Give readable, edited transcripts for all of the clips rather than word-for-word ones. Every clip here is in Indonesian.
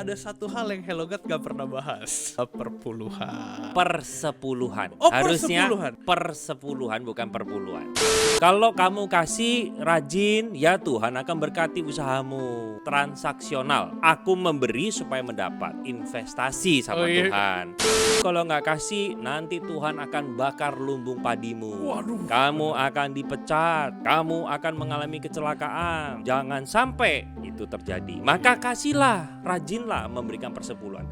ada satu hal yang Hellogat gak pernah bahas. Perpuluhan. Persepuluhan. Oh, Harusnya persepuluhan. persepuluhan bukan perpuluhan. Kalau kamu kasih rajin, ya Tuhan akan berkati usahamu. Transaksional. Aku memberi supaya mendapat investasi sama Tuhan. Kalau nggak kasih, nanti Tuhan akan bakar lumbung padimu. Waduh. Kamu akan dipecat. Kamu akan mengalami kecelakaan. Jangan sampai itu terjadi. Maka kasihlah, rajinlah memberikan persepuluhan.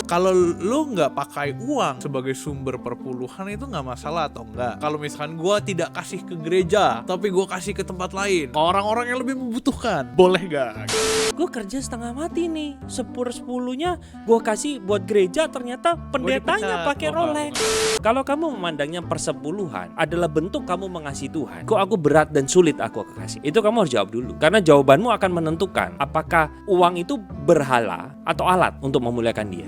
Kalau lu nggak pakai uang sebagai sumber perpuluhan itu nggak masalah atau enggak? Kalau misalkan gue tidak kasih ke gereja, tapi gue kasih ke tempat lain, ke orang-orang yang lebih membutuhkan, boleh gak? Gue kerja setengah mati nih, 10/10-nya gue kasih buat gereja, ternyata pendetanya dipecat. pakai Rolex. Kalau kamu memandangnya persepuluhan adalah bentuk kamu mengasihi Tuhan, kok aku berat dan sulit aku kasih, itu kamu harus jawab dulu. Karena jawabanmu akan menentukan apakah uang itu berhala atau alat untuk memuliakan Dia.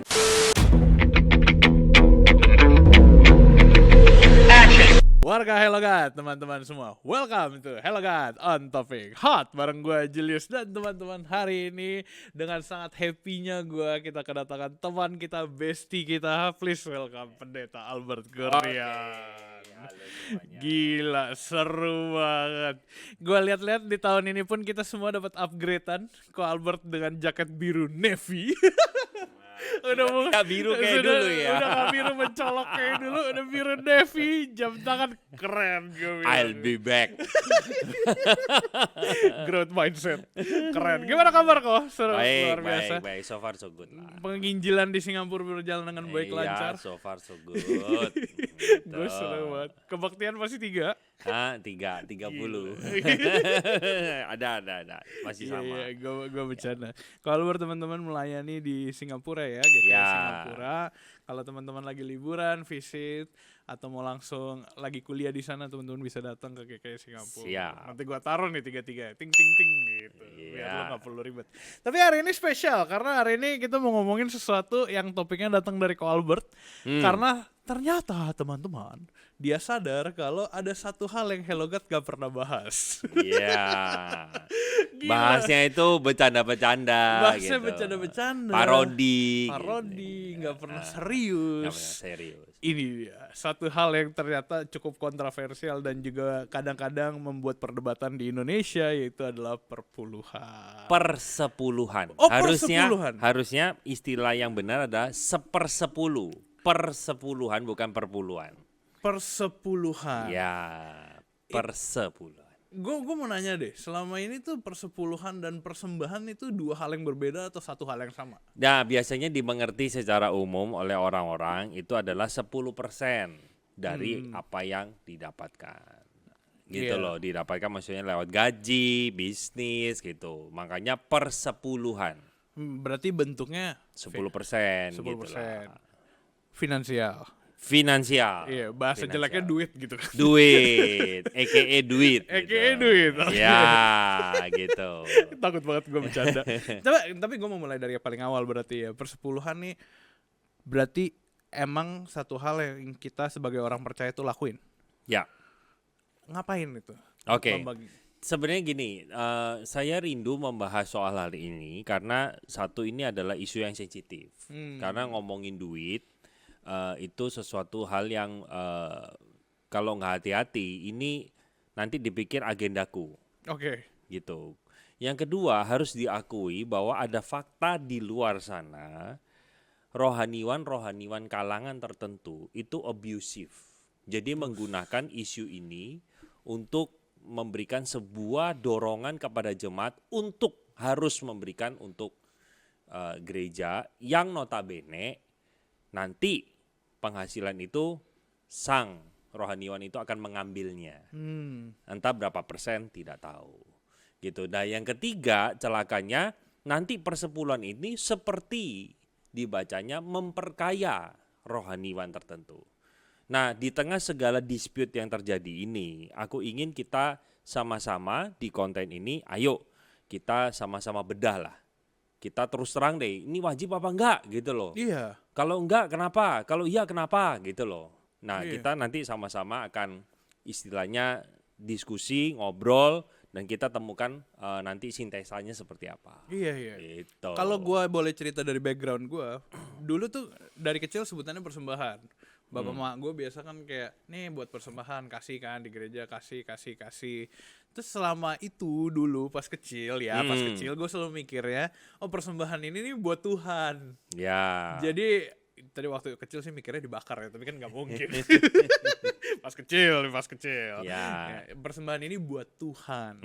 Warga Hellogat, teman-teman semua, welcome to Hellogat on Topic Hot bareng gue Julius dan teman-teman. Hari ini dengan sangat happy-nya kita kedatangan teman kita, bestie kita. Please welcome Pendeta Albert Gurian. Gila, seru banget. Gue lihat-lihat di tahun ini pun kita semua dapat upgradean. Ko Albert dengan jaket biru navy. Udah Gak biru kayak dulu ya. Udah gak biru mencolok kayak dulu, udah biru navy, jam tangan keren gue bilang. I'll be back. Growth mindset, keren. Gimana kabar kok? Seru, luar biasa. Baik, so far so good lah. Penginjilan di Singapura berjalan dengan baik, lancar. So far so good. Gue seru banget. Kebaktian masih 3. 30. Ada. Masih sama. Iya, gue bercanda. Kalau teman-teman melayani di Singapura ya, GKI Singapura. Kalau teman-teman lagi liburan, visit atau mau langsung lagi kuliah di sana, teman-teman bisa datang ke GKI Singapura. Siap. Nanti gue taruh nih 3-3, ting gitu. Biar lo nggak perlu ribet. Tapi hari ini spesial karena hari ini kita mau ngomongin sesuatu yang topiknya datang dari Ko Albert. Karena ternyata teman-teman, dia sadar kalau ada satu hal yang Hellogat gak pernah bahas. Iya. Bahasnya itu bercanda-bercanda. Bahasnya gitu. bercanda-bercanda. Parodi, gak pernah serius. Gak pernah serius. Ini dia satu hal yang ternyata cukup kontroversial dan juga kadang-kadang membuat perdebatan di Indonesia, yaitu adalah perpuluhan. Persepuluhan. Oh, persepuluhan. Harusnya istilah yang benar adalah sepersepuluh. Persepuluhan bukan perpuluhan. Persepuluhan. Ya, persepuluhan. Gue mau nanya deh, selama ini tuh persepuluhan dan persembahan itu dua hal yang berbeda atau satu hal yang sama? Nah, biasanya dimengerti secara umum oleh orang-orang itu adalah 10% dari apa yang didapatkan. Gitu loh, didapatkan maksudnya lewat gaji, bisnis gitu. Makanya persepuluhan. Berarti bentuknya 10%. 10%. Gitu lah. Finansial. Iya, Iya, bahasa jeleknya duit gitu kan. Duit, a.k.a. duit. A.k.a. duit. Ya, gitu. Takut banget gue bercanda. Tapi gue mau mulai dari yang paling awal berarti ya. Persepuluhan nih berarti emang satu hal yang kita sebagai orang percaya itu lakuin. Ya. Ngapain itu? Oke. Sebenarnya gini, saya rindu membahas soal hal ini karena satu, ini adalah isu yang sensitif. Karena ngomongin duit itu sesuatu hal yang kalau nggak hati-hati ini nanti dipikir agendaku. Oke. Gitu. Yang kedua, harus diakui bahwa ada fakta di luar sana, rohaniwan kalangan tertentu itu abusive. Jadi menggunakan isu ini untuk memberikan sebuah dorongan kepada jemaat untuk harus memberikan untuk gereja yang notabene nanti penghasilan itu sang rohaniwan itu akan mengambilnya. Entah berapa persen tidak tahu. Gitu. Nah, yang ketiga celakanya nanti persepuluhan ini seperti dibacanya memperkaya rohaniwan tertentu. Nah, di tengah segala dispute yang terjadi ini, aku ingin kita sama-sama di konten ini, ayo kita sama-sama bedah lah. Kita terus terang deh, ini wajib apa enggak gitu loh. Iya. Kalau enggak kenapa? Kalau iya kenapa gitu loh. Nah, kita nanti sama-sama akan istilahnya diskusi, ngobrol, dan kita temukan nanti sintesanya seperti apa. Iya. Gitu. Kalau gue boleh cerita dari background gue, dulu tuh dari kecil sebutannya persembahan. Bapak mak gue biasa kan kayak, nih buat persembahan, kasih kan di gereja, kasih. Terus selama itu dulu pas kecil gue selalu mikirnya, oh persembahan ini nih buat Tuhan. Ya. Jadi tadi waktu kecil sih mikirnya dibakar ya, tapi kan nggak mungkin. pas kecil. Ya. Persembahan ini buat Tuhan.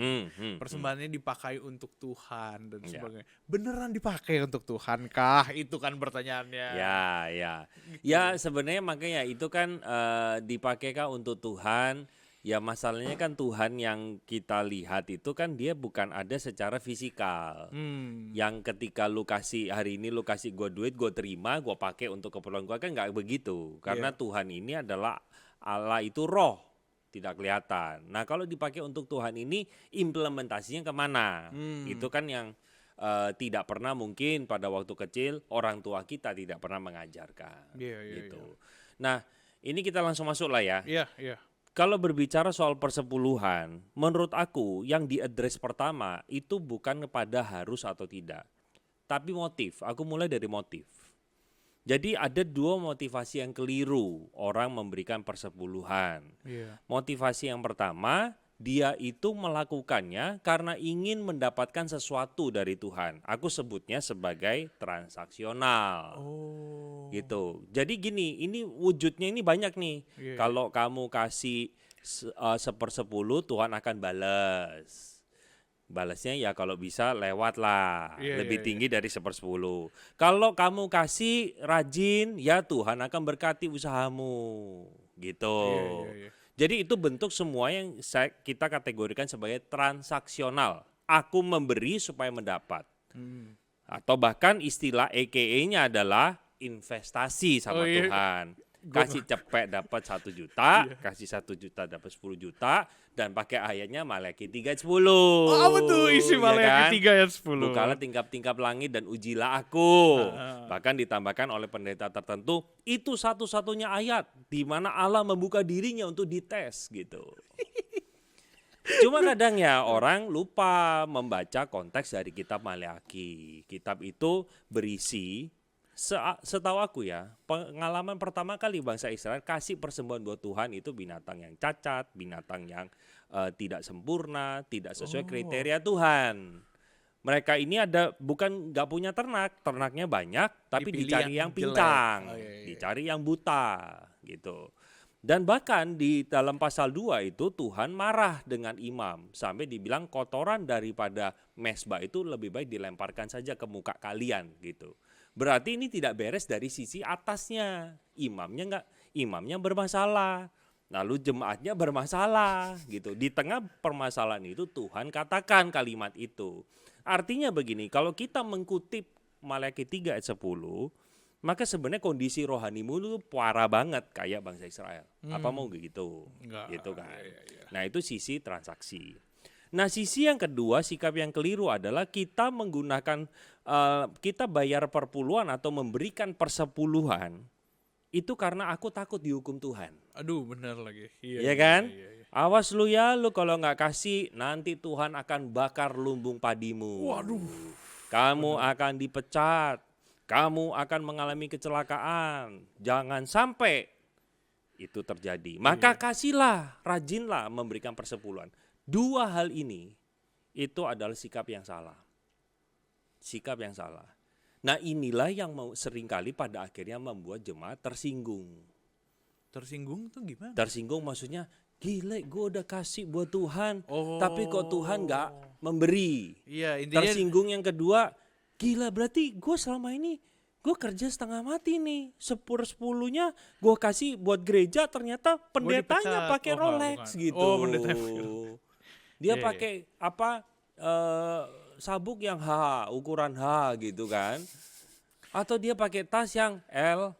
Persembahan ini dipakai untuk Tuhan dan sebagainya. Beneran dipakai untuk Tuhan kah? Itu kan pertanyaannya. Ya. Ya sebenarnya makanya itu kan dipakai untuk Tuhan. Ya masalahnya kan Tuhan yang kita lihat itu kan dia bukan ada secara fisikal. Yang ketika lu kasih hari ini lu kasih gue duit, gue terima, gue pakai untuk keperluan gue, kan nggak begitu. Karena Tuhan ini adalah Allah itu roh, tidak kelihatan. Nah kalau dipakai untuk Tuhan ini implementasinya kemana? Itu kan yang tidak pernah mungkin pada waktu kecil orang tua kita tidak pernah mengajarkan. Gitu. Nah ini kita langsung masuk lah ya. Iya. Kalau berbicara soal persepuluhan, menurut aku yang diadres pertama itu bukan kepada harus atau tidak, tapi motif. Aku mulai dari motif. Jadi ada dua motivasi yang keliru orang memberikan persepuluhan. Motivasi yang pertama, dia itu melakukannya karena ingin mendapatkan sesuatu dari Tuhan. Aku sebutnya sebagai transaksional. Gitu. Jadi gini, ini wujudnya ini banyak nih. Kalau kamu kasih 1/10, Tuhan akan balas. Balasnya ya kalau bisa lewat lah, lebih tinggi dari 1/10. Kalau kamu kasih rajin, ya Tuhan akan berkati usahamu. Gitu. Jadi itu bentuk semua yang kita kategorikan sebagai transaksional. Aku memberi supaya mendapat. Atau bahkan istilah EKE-nya adalah investasi sama Tuhan. Kasih cepet dapat 1 juta, kasih 1 juta dapat 10 juta, dan pakai ayatnya Maleakhi 3:10. Oh, apa tuh isi Maleakhi 3 ayat 10? Bukalah tingkap-tingkap langit dan ujilah aku. Bahkan ditambahkan oleh pendeta tertentu, itu satu-satunya ayat di mana Allah membuka dirinya untuk dites gitu. Cuma kadang ya orang lupa membaca konteks dari kitab Maleakhi. Kitab itu berisi, setahu aku ya, pengalaman pertama kali bangsa Israel kasih persembahan buat Tuhan itu binatang yang cacat, binatang yang tidak sempurna, tidak sesuai kriteria Tuhan. Mereka ini bukan nggak punya ternak, ternaknya banyak, tapi dicari yang pincang, dicari yang buta, gitu. Dan bahkan di dalam pasal 2 itu Tuhan marah dengan imam, sampai dibilang kotoran daripada mesbah itu lebih baik dilemparkan saja ke muka kalian, gitu. Berarti ini tidak beres dari sisi atasnya, imamnya bermasalah, lalu jemaatnya bermasalah, gitu. Di tengah permasalahan itu Tuhan katakan kalimat itu. Artinya begini, kalau kita mengutip Maleakhi 3 ayat 10, maka sebenarnya kondisi rohanimu itu parah banget kayak bangsa Israel. Apa mau gitu? Gitu kan. Nah itu sisi transaksi. Nah sisi yang kedua, sikap yang keliru adalah kita menggunakan, kita bayar perpuluhan atau memberikan persepuluhan itu karena aku takut dihukum Tuhan. Aduh benar lagi. Iya kan? Iya. Awas lu ya, lu kalau nggak kasih nanti Tuhan akan bakar lumbung padimu. Waduh. Kamu akan dipecat. Kamu akan mengalami kecelakaan. Jangan sampai itu terjadi. Maka kasihlah, rajinlah memberikan persepuluhan. Dua hal ini itu adalah sikap yang salah. Sikap yang salah. Nah inilah yang seringkali pada akhirnya membuat jemaat tersinggung. Tersinggung tuh gimana? Tersinggung maksudnya, gile gue udah kasih buat Tuhan, tapi kok Tuhan gak memberi. Iya, intinya tersinggung yang kedua, gila berarti gue selama ini gue kerja setengah mati nih, 10/10-nya gue kasih buat gereja, ternyata pendetanya pakai Rolex gitu. Oh, pendetanya. Dia pakai apa sabuk yang H, ukuran H gitu kan, atau dia pakai tas yang L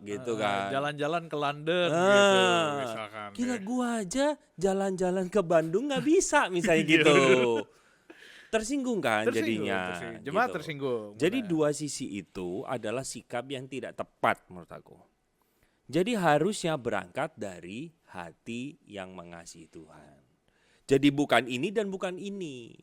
gitu kan. Jalan-jalan ke London gitu misalkan. Gila gue aja jalan-jalan ke Bandung nggak bisa misalnya gitu. Tersinggung kan jadinya. Jemaat gitu. tersinggung. Jadi dua sisi itu adalah sikap yang tidak tepat menurut aku. Jadi harusnya berangkat dari hati yang mengasihi Tuhan. Jadi bukan ini dan bukan ini.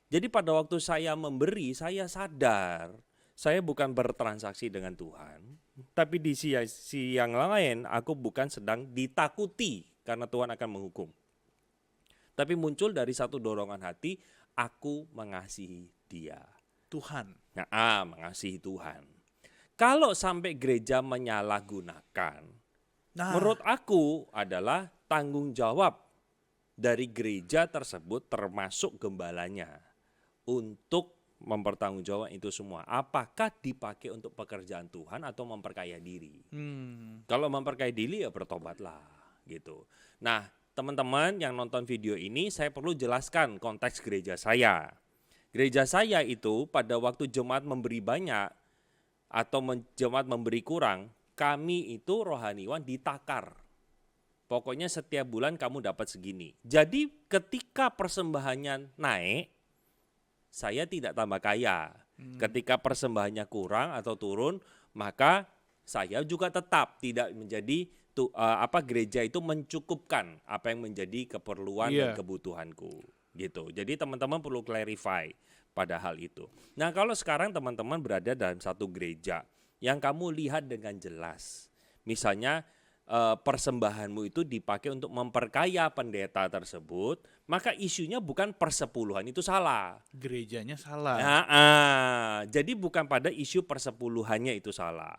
Jadi pada waktu saya memberi, saya sadar saya bukan bertransaksi dengan Tuhan, tapi di sisi yang lain aku bukan sedang ditakuti karena Tuhan akan menghukum. Tapi muncul dari satu dorongan hati, aku mengasihi dia. Tuhan. Mengasihi Tuhan. Kalau sampai gereja menyalahgunakan, menurut aku adalah tanggung jawab dari gereja tersebut termasuk gembalanya untuk mempertanggungjawabkan itu semua. Apakah dipakai untuk pekerjaan Tuhan atau memperkaya diri? Kalau memperkaya diri ya bertobatlah gitu. Nah, teman-teman yang nonton video ini, saya perlu jelaskan konteks gereja saya. Gereja saya itu pada waktu jemaat memberi banyak atau jemaat memberi kurang, kami itu rohaniwan ditakar. Pokoknya setiap bulan kamu dapat segini. Jadi ketika persembahannya naik, saya tidak tambah kaya. Ketika persembahannya kurang atau turun, maka saya juga tetap tidak menjadi gereja itu mencukupkan apa yang menjadi keperluan dan kebutuhanku. Gitu. Jadi teman-teman perlu clarify pada hal itu. Nah, kalau sekarang teman-teman berada dalam satu gereja yang kamu lihat dengan jelas, misalnya persembahanmu itu dipakai untuk memperkaya pendeta tersebut, maka isunya bukan persepuluhan itu salah. Gerejanya salah. Jadi bukan pada isu persepuluhannya itu salah.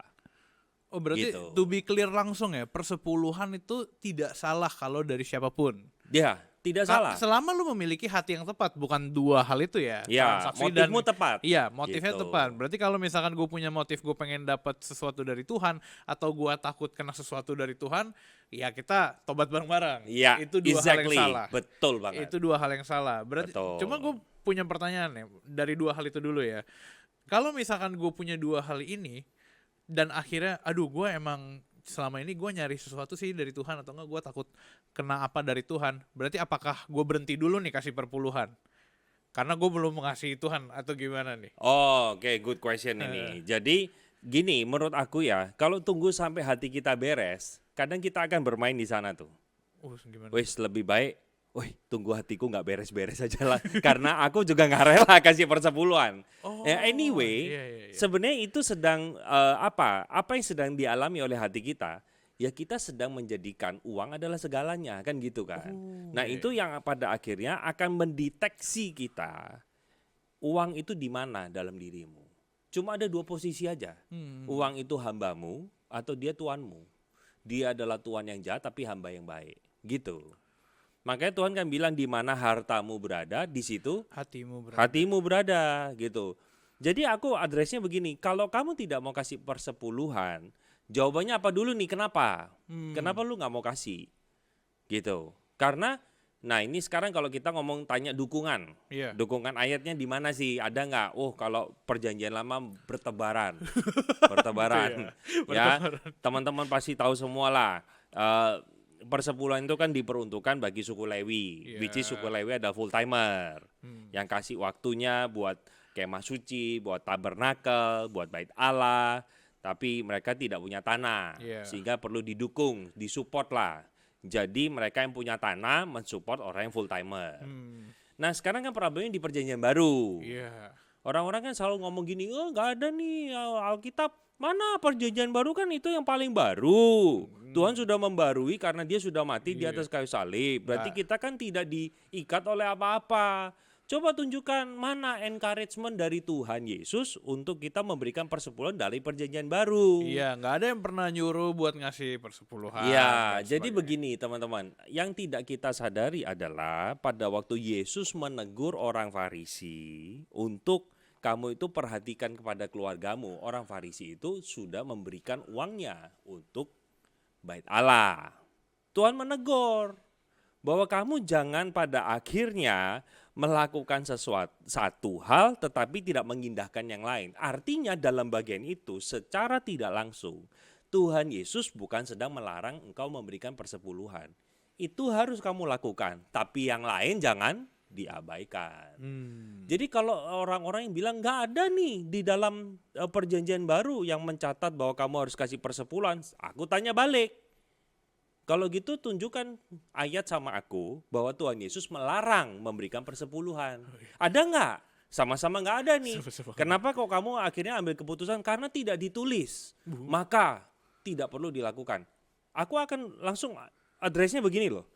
Oh, berarti gitu. To be clear langsung ya, persepuluhan itu tidak salah kalau dari siapapun. Ya, tidak salah. Selama lu memiliki hati yang tepat, bukan dua hal itu ya. Ya, motifmu tepat. Iya, motifnya Gitu. tepat. Berarti kalau misalkan gue punya motif gue pengen dapat sesuatu dari Tuhan, atau gue takut kena sesuatu dari Tuhan, ya kita tobat bareng-bareng. Iya, Itu dua hal yang salah. Betul banget. Itu dua hal yang salah. Berarti Betul. cuma gue punya pertanyaan nih dari dua hal itu dulu ya. Kalau misalkan gue punya dua hal ini dan akhirnya gue emang selama ini gue nyari sesuatu sih dari Tuhan atau enggak gue takut kena apa dari Tuhan, berarti apakah gue berhenti dulu nih kasih perpuluhan karena gue belum mengasihi Tuhan atau gimana nih? Oke, good question ini. Jadi gini, menurut aku ya, kalau tunggu sampai hati kita beres, kadang kita akan bermain di sana tuh. Gimana? Wis lebih baik, tunggu hatiku nggak beres-beres aja lah, karena aku juga nggak rela kasih persepuluhan. Anyway, iya. sebenarnya itu sedang apa yang sedang dialami oleh hati kita, ya kita sedang menjadikan uang adalah segalanya, kan gitu kan. Nah itu yang pada akhirnya akan mendeteksi kita, uang itu di mana dalam dirimu. Cuma ada dua posisi aja, uang itu hambamu atau dia tuanmu. Dia adalah tuan yang jahat tapi hamba yang baik, gitu. Makanya Tuhan kan bilang di mana hartamu berada, di situ hatimu berada, gitu. Jadi aku addressnya begini, kalau kamu tidak mau kasih persepuluhan, jawabannya apa dulu nih, kenapa? Kenapa lu nggak mau kasih? Gitu. Karena, nah ini sekarang kalau kita tanya dukungan, dukungan ayatnya di mana sih? Ada nggak? Kalau perjanjian lama bertebaran, ya. Teman-teman pasti tahu semua lah. Persepuluhan itu kan diperuntukkan bagi suku Lewi, which is suku Lewi ada full timer, yang kasih waktunya buat kemah suci, buat tabernakel, buat bait Allah, tapi mereka tidak punya tanah, sehingga perlu didukung, disupport lah. Jadi mereka yang punya tanah mensupport orang yang full timer. Nah sekarang kan problemnya di perjanjian baru. Orang-orang kan selalu ngomong gini, nggak ada nih Alkitab. Mana perjanjian baru kan itu yang paling baru. Tuhan sudah membarui karena dia sudah mati di atas kayu salib. Berarti kita kan tidak diikat oleh apa-apa. Coba tunjukkan mana encouragement dari Tuhan Yesus untuk kita memberikan persepuluhan dari perjanjian baru. Iya, nggak ada yang pernah nyuruh buat ngasih persepuluhan. Iya, jadi begini teman-teman. Yang tidak kita sadari adalah pada waktu Yesus menegur orang Farisi untuk kamu itu perhatikan kepada keluargamu. Orang Farisi itu sudah memberikan uangnya untuk bait Allah. Tuhan menegur bahwa kamu jangan pada akhirnya melakukan satu hal tetapi tidak mengindahkan yang lain. Artinya dalam bagian itu secara tidak langsung Tuhan Yesus bukan sedang melarang engkau memberikan persepuluhan. Itu harus kamu lakukan, tapi yang lain jangan diabaikan. Jadi kalau orang-orang yang bilang nggak ada nih di dalam perjanjian baru yang mencatat bahwa kamu harus kasih persepuluhan, aku tanya balik. Kalau gitu tunjukkan ayat sama aku bahwa Tuhan Yesus melarang memberikan persepuluhan. Ada nggak? Sama-sama nggak ada nih. Sama-sama. Kenapa kok kamu akhirnya ambil keputusan? Karena tidak ditulis. Maka tidak perlu dilakukan. Aku akan langsung adresnya begini loh.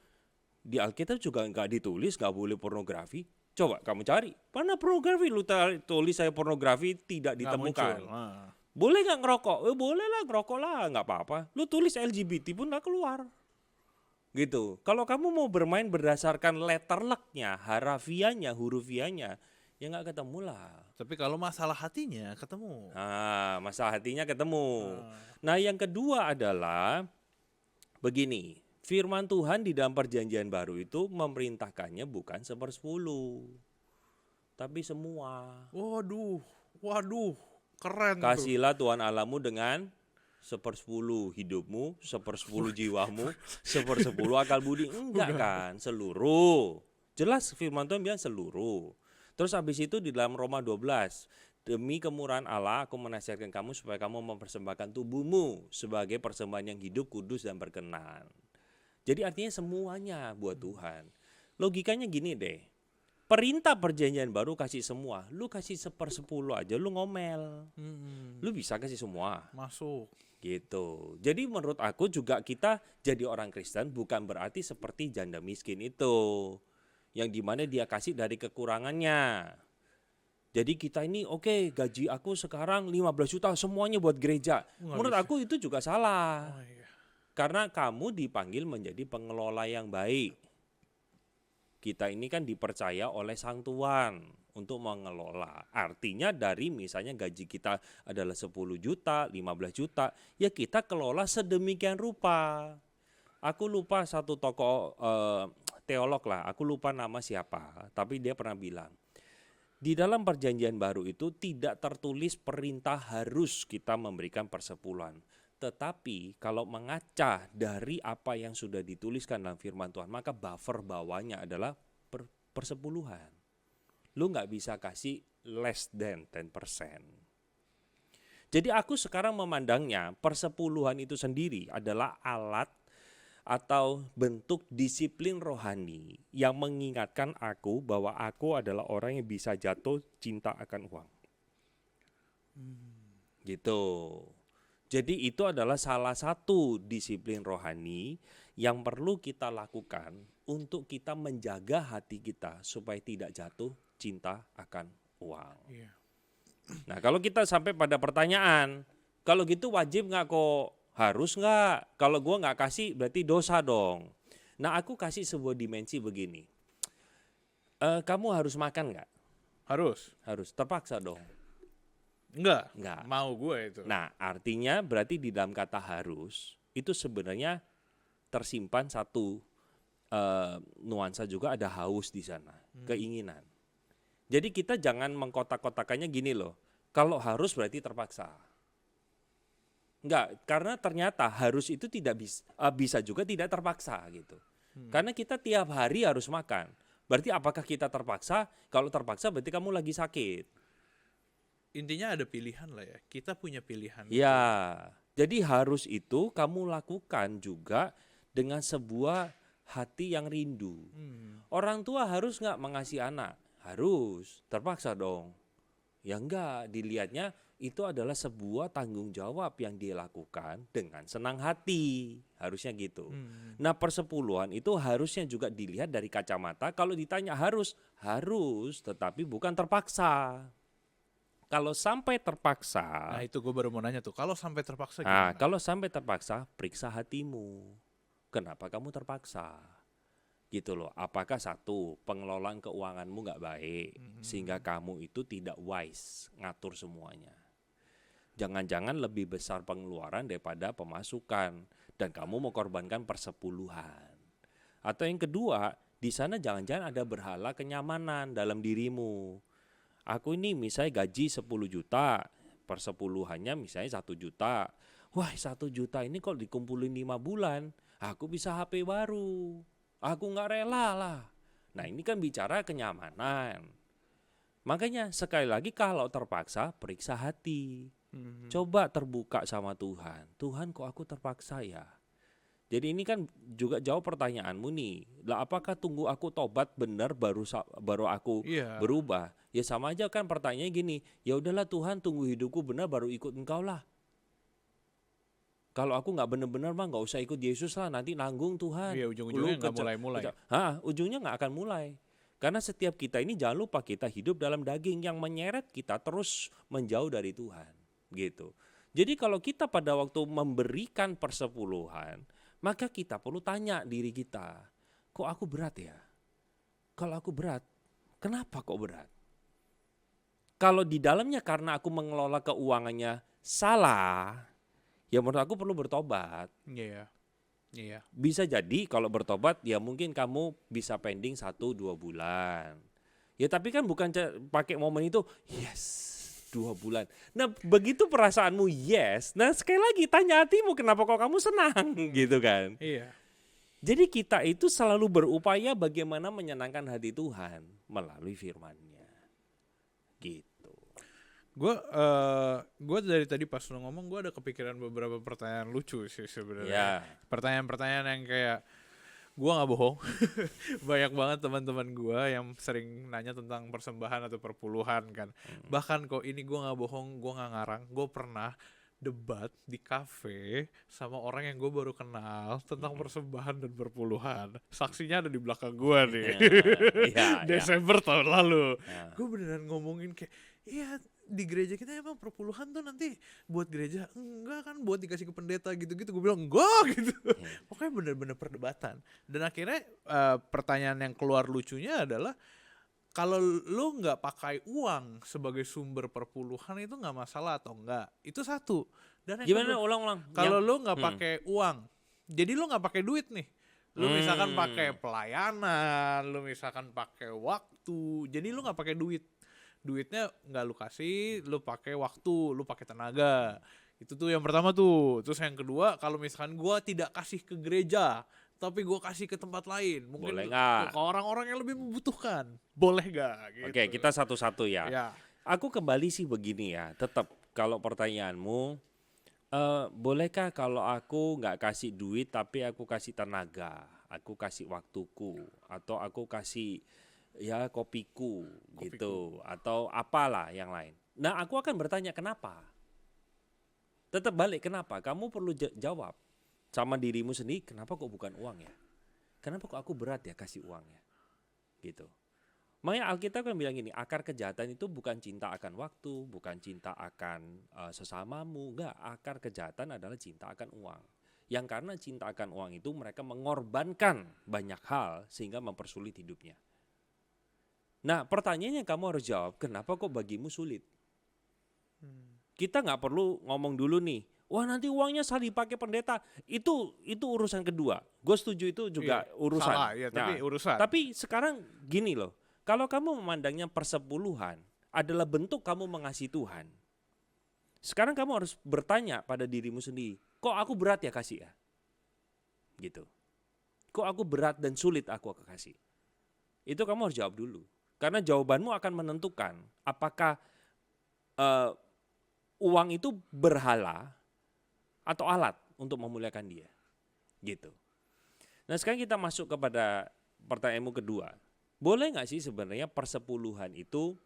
Di Alkitab juga nggak ditulis nggak boleh pornografi. Coba kamu cari. Mana pornografi? Lu tulis saya pornografi tidak Nggak ditemukan. muncul. Boleh nggak ngerokok? Boleh lah ngerokok lah, nggak apa-apa. Lu tulis LGBT pun nggak keluar. Gitu. Kalau kamu mau bermain berdasarkan letterleknya, harafianya, hurufianya, ya nggak ketemu lah. Tapi kalau masalah hatinya ketemu. Nah, masalah hatinya ketemu. Nah, yang kedua adalah begini. Firman Tuhan di dalam perjanjian baru itu memerintahkannya bukan 1/10, tapi semua. Waduh, keren tuh. Kasihlah Tuhan Allahmu dengan 1/10 hidupmu, 1/10 jiwamu, 1/10 akal budi. Enggak kan, seluruh. Jelas firman Tuhan bilang seluruh. Terus habis itu di dalam Roma 12, demi kemurahan Allah aku menasihatkan kamu supaya kamu mempersembahkan tubuhmu sebagai persembahan yang hidup, kudus dan berkenan. Jadi artinya semuanya buat Tuhan. Logikanya gini deh. Perintah perjanjian baru kasih semua. Lu kasih 1/10 aja lu ngomel. Lu bisa kasih semua. Masuk. Gitu. Jadi menurut aku juga kita jadi orang Kristen bukan berarti seperti janda miskin itu. Yang dimana dia kasih dari kekurangannya. Jadi kita ini oke, gaji aku sekarang 15 juta semuanya buat gereja. Menurut aku itu juga salah. Oh, iya. Karena kamu dipanggil menjadi pengelola yang baik. Kita ini kan dipercaya oleh Sang Tuhan untuk mengelola. Artinya dari misalnya gaji kita adalah 10 juta, 15 juta, ya kita kelola sedemikian rupa. Aku lupa satu tokoh teolog lah, aku lupa nama siapa, tapi dia pernah bilang, di dalam perjanjian baru itu tidak tertulis perintah harus kita memberikan persepuluhan. Tetapi kalau mengacah dari apa yang sudah dituliskan dalam firman Tuhan, maka buffer bawahnya adalah persepuluhan. Lu nggak bisa kasih less than 10%. Jadi aku sekarang memandangnya persepuluhan itu sendiri adalah alat atau bentuk disiplin rohani yang mengingatkan aku bahwa aku adalah orang yang bisa jatuh cinta akan uang. Gitu. Jadi itu adalah salah satu disiplin rohani yang perlu kita lakukan untuk kita menjaga hati kita supaya tidak jatuh cinta akan uang. Iya. Nah kalau kita sampai pada pertanyaan, kalau gitu wajib nggak kok? Harus nggak? Kalau gua nggak kasih berarti dosa dong. Nah aku kasih sebuah dimensi begini. Kamu harus makan nggak? Harus. Harus, terpaksa dong. Enggak. Enggak. Mau gue itu. Nah, artinya berarti di dalam kata harus itu sebenarnya tersimpan satu nuansa juga, ada haus di sana, keinginan. Jadi kita jangan mengkotak-kotakannya gini loh. Kalau harus berarti terpaksa. Enggak, karena ternyata harus itu tidak bisa juga tidak terpaksa gitu. Karena kita tiap hari harus makan. Berarti apakah kita terpaksa? Kalau terpaksa berarti kamu lagi sakit. Intinya ada pilihan lah ya. Kita punya pilihan. Ya, jadi harus itu kamu lakukan juga dengan sebuah hati yang rindu. Orang tua harus nggak mengasihi anak? Harus, terpaksa dong. Ya enggak, dilihatnya itu adalah sebuah tanggung jawab yang dia lakukan dengan senang hati. Harusnya gitu. Nah persepuluhan itu harusnya juga dilihat dari kacamata. Kalau ditanya harus, tetapi bukan terpaksa. Kalau sampai terpaksa, Nah itu gue baru mau nanya tuh, kalau sampai terpaksa nah, gimana? kalau sampai terpaksa, periksa hatimu. Kenapa kamu terpaksa? Gitu loh. Apakah satu, pengelolaan keuanganmu nggak baik sehingga kamu itu tidak wise ngatur semuanya. Jangan-jangan lebih besar pengeluaran daripada pemasukan dan kamu mau korbankan persepuluhan. Atau yang kedua, di sana jangan-jangan ada berhala kenyamanan dalam dirimu. Aku ini misalnya gaji 10 juta, persepuluhannya misalnya 1 juta. Wah 1 juta ini kalau dikumpulin 5 bulan, aku bisa HP baru. Aku gak rela lah. Nah ini kan bicara kenyamanan. Makanya sekali lagi kalau terpaksa periksa hati. Coba terbuka sama Tuhan. Tuhan kok aku terpaksa ya? Jadi ini kan juga jawab pertanyaanmu nih. Lah apakah tunggu aku tobat benar baru aku Iya. berubah? Ya sama aja kan pertanyaannya gini. Ya udahlah Tuhan, tunggu hidupku benar baru ikut Engkau lah. Kalau aku nggak benar-benar mah nggak usah ikut Yesus lah, nanti nanggung Tuhan. Iya, ujung-ujungnya nggak mulai-mulai. Ujungnya nggak akan mulai. Karena setiap kita ini jangan lupa kita hidup dalam daging yang menyeret kita terus menjauh dari Tuhan. Gitu. Jadi kalau kita pada waktu memberikan persepuluhan, maka kita perlu tanya diri kita, kok aku berat ya? Kalau aku berat, kenapa kok berat? Kalau di dalamnya karena aku mengelola keuangannya salah, ya menurut aku perlu bertobat. Iya. Iya. Bisa jadi kalau bertobat ya mungkin kamu bisa pending 1-2 bulan. Ya tapi kan bukan pakai momen itu, yes 2 bulan. Nah begitu perasaanmu yes, nah sekali lagi tanya hatimu kenapa kok kamu senang gitu kan. Iya. Jadi kita itu selalu berupaya bagaimana menyenangkan hati Tuhan melalui firman-Nya. Gitu. Gue dari tadi pas lo ngomong gue ada kepikiran beberapa pertanyaan lucu sih sebenarnya. Ya. Pertanyaan-pertanyaan yang kayak gue nggak bohong, banyak banget teman-teman gue yang sering nanya tentang persembahan atau perpuluhan kan. Bahkan kok ini gue nggak bohong, gue nggak ngarang, gue pernah debat di kafe sama orang yang gue baru kenal tentang persembahan dan perpuluhan. Saksinya ada di belakang gue nih. Desember tahun lalu. Gue beneran ngomongin kayak, iya di gereja kita emang perpuluhan tuh nanti buat gereja, enggak kan buat dikasih ke pendeta gitu-gitu. Gue bilang enggak gitu. Pokoknya bener-bener perdebatan. Dan akhirnya pertanyaan yang keluar lucunya adalah, kalau lu nggak pakai uang sebagai sumber perpuluhan itu nggak masalah atau enggak? Itu satu. Dan yang Gimana kedua, ulang-ulang? kalau lu nggak pakai uang, jadi lu nggak pakai duit nih. Lu misalkan pakai pelayanan, lu misalkan pakai waktu, jadi lu nggak pakai duit. Duitnya nggak lu kasih, lu pakai waktu, lu pakai tenaga. Itu tuh yang pertama tuh. Terus yang kedua, kalau misalkan gua tidak kasih ke gereja, tapi gue kasih ke tempat lain, mungkin ke orang-orang yang lebih membutuhkan, boleh gak? Gitu. Oke, kita satu-satu ya. Ya. Aku kembali sih begini ya, tetap kalau pertanyaanmu, bolehkah kalau aku nggak kasih duit tapi aku kasih tenaga, aku kasih waktuku, atau aku kasih ya kopiku gitu, atau apalah yang lain. Nah aku akan bertanya kenapa? Tetap balik kenapa? Kamu perlu jawab sama dirimu sendiri, kenapa kok bukan uang ya? Kenapa kok aku berat ya kasih uang ya? Gitu. Makanya Alkitab kan bilang gini, akar kejahatan itu bukan cinta akan waktu, bukan cinta akan sesamamu, enggak. Akar kejahatan adalah cinta akan uang. Yang karena cinta akan uang itu mereka mengorbankan banyak hal sehingga mempersulit hidupnya. Nah pertanyaannya kamu harus jawab, kenapa kok bagimu sulit? Kita nggak perlu ngomong dulu nih, wah nanti uangnya salah dipakai pendeta, itu urusan kedua. Gue setuju itu juga urusan. Salah, ya, tapi urusan. Tapi sekarang gini loh, kalau kamu memandangnya persepuluhan adalah bentuk kamu mengasihi Tuhan, sekarang kamu harus bertanya pada dirimu sendiri, kok aku berat ya kasih ya? Gitu. Kok aku berat dan sulit aku kasih? Itu kamu harus jawab dulu. Karena jawabanmu akan menentukan apakah uang itu berhala atau alat untuk memuliakan Dia, gitu. Nah sekarang kita masuk kepada pertanyaanmu kedua. Boleh nggak sih sebenarnya persepuluhan itu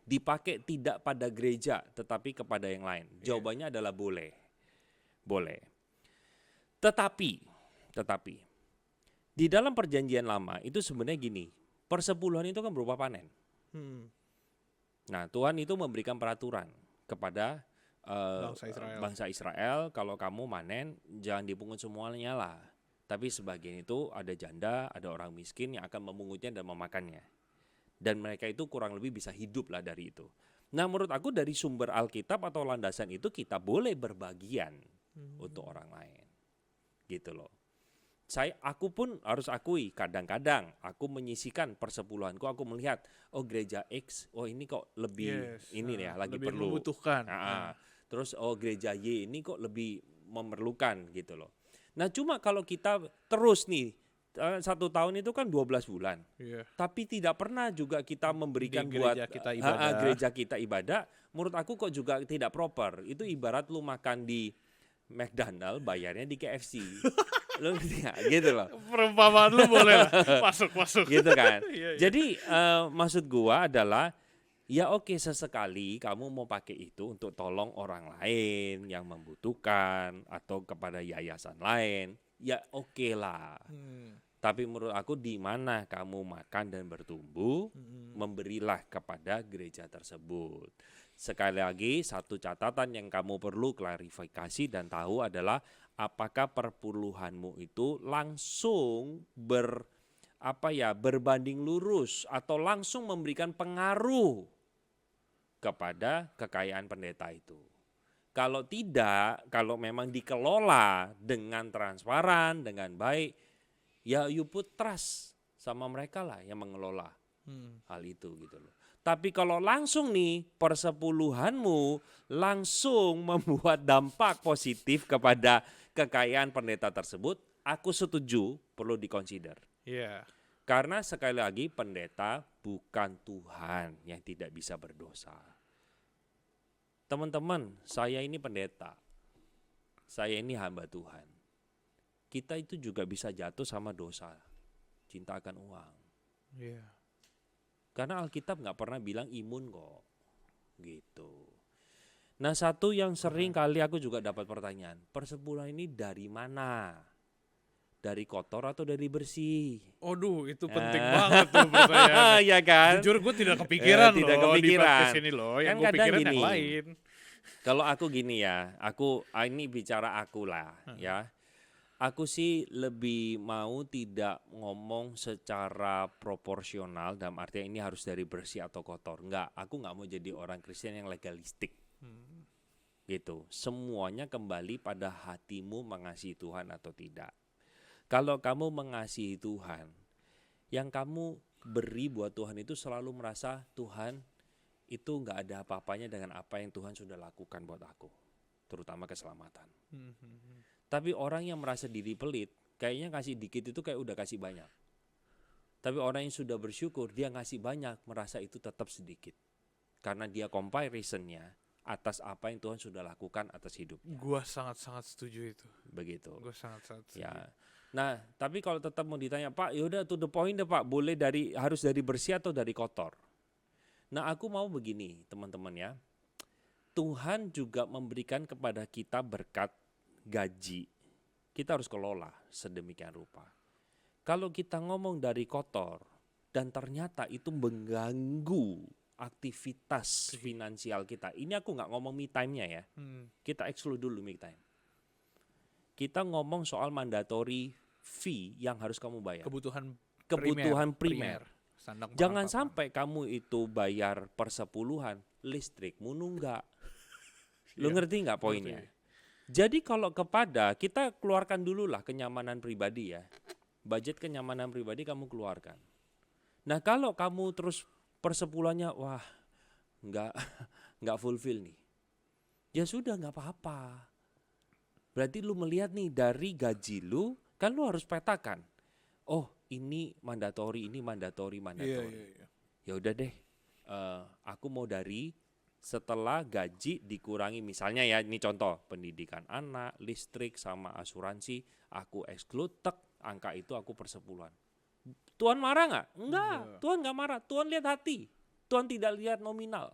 dipakai tidak pada gereja tetapi kepada yang lain? Jawabannya adalah boleh. Boleh. Tetapi di dalam perjanjian lama itu sebenarnya gini, persepuluhan itu kan berupa panen. Nah Tuhan itu memberikan peraturan kepada bangsa Israel, kalau kamu manen jangan dipungut semuanya lah, tapi sebagian itu ada janda, ada orang miskin yang akan memungutnya dan memakannya, dan mereka itu kurang lebih bisa hidup lah dari itu. Nah menurut aku dari sumber Alkitab atau landasan itu kita boleh berbagian untuk orang lain, gitu loh. Aku pun harus akui kadang-kadang aku menyisihkan persepuluhanku, aku melihat gereja X, ini kok lebih lagi lebih perlu membutuhkan. Terus gereja Y ini kok lebih memerlukan gitu loh. Nah cuma kalau kita terus nih 1 tahun itu kan 12 bulan, tapi tidak pernah juga kita memberikan buat gereja kita ibadah, menurut aku kok juga tidak proper. Itu ibarat lu makan di McDonald bayarnya di KFC. Lo ngerti nggak? Gitu loh. Perumpamaan lu boleh lah. Masuk. Gitu kan. Iya. Jadi maksud gua adalah ya oke, sesekali kamu mau pakai itu untuk tolong orang lain yang membutuhkan atau kepada yayasan lain, ya oke lah. Tapi menurut aku di mana kamu makan dan bertumbuh, memberilah kepada gereja tersebut. Sekali lagi, satu catatan yang kamu perlu klarifikasi dan tahu adalah apakah perpuluhanmu itu langsung berbanding lurus atau langsung memberikan pengaruh kepada kekayaan pendeta itu. Kalau tidak, kalau memang dikelola dengan transparan, dengan baik, ya you put trust sama mereka lah yang mengelola hal itu gitu loh. Tapi kalau langsung nih persepuluhanmu langsung membuat dampak positif kepada kekayaan pendeta tersebut, aku setuju perlu dikonsider. Iya. Karena sekali lagi pendeta bukan Tuhan yang tidak bisa berdosa. Teman-teman, saya ini pendeta. Saya ini hamba Tuhan. Kita itu juga bisa jatuh sama dosa. Cinta akan uang. Iya. Karena Alkitab nggak pernah bilang imun kok. Gitu. Nah, satu yang sering kali aku juga dapat pertanyaan. Persepuluhan ini dari mana? Dari kotor atau dari bersih? Aduh, itu penting banget tuh pertanyaannya. Ya kan? Jujur gue tidak kepikiran Tidak loh di kepikiran. podcast ini loh. Yang Kan gue kadang pikiran yang gini. lain. Kalau aku gini ya, ini bicara aku lah ya. Aku sih lebih mau tidak ngomong secara proporsional dalam artian ini harus dari bersih atau kotor. Enggak, aku nggak mau jadi orang Kristen yang legalistik. Gitu. Semuanya kembali pada hatimu mengasihi Tuhan atau tidak. Kalau kamu mengasihi Tuhan, yang kamu beri buat Tuhan itu selalu merasa Tuhan itu nggak ada apa-apanya dengan apa yang Tuhan sudah lakukan buat aku, terutama keselamatan. Tapi orang yang merasa diri pelit, kayaknya kasih dikit itu kayak udah kasih banyak. Tapi orang yang sudah bersyukur, dia ngasih banyak, merasa itu tetap sedikit. Karena dia comparisonnya atas apa yang Tuhan sudah lakukan atas hidupnya. Gue sangat-sangat setuju itu. Begitu. Gue sangat-sangat setuju. Ya. Nah, tapi kalau tetap mau ditanya, Pak, yaudah to the point deh Pak, boleh harus dari bersih atau dari kotor? Nah, aku mau begini teman-teman ya. Tuhan juga memberikan kepada kita berkat gaji. Kita harus kelola sedemikian rupa. Kalau kita ngomong dari kotor dan ternyata itu mengganggu aktivitas finansial kita. Ini aku nggak ngomong me time-nya ya. Kita exclude dulu me time. Kita ngomong soal mandatory fee yang harus kamu bayar. Kebutuhan primer. Jangan sampai kamu itu bayar persepuluhan, listrikmu nunggak. Lu ngerti nggak poinnya? Jadi kalau kita keluarkan dulu lah kenyamanan pribadi ya. Budget kenyamanan pribadi kamu keluarkan. Nah kalau kamu terus persepuluhannya, wah nggak fulfill nih. Ya sudah nggak apa-apa. Berarti lu melihat nih dari gaji lu, kan lu harus petakan. Oh ini mandatori, ini mandatori. Iya. Ya udah deh, aku mau dari setelah gaji dikurangi misalnya ya, ini contoh pendidikan anak, listrik sama asuransi, aku exclude angka itu aku persepuluhan. Tuhan marah nggak? Enggak, Tuhan nggak marah. Tuhan lihat hati, Tuhan tidak lihat nominal.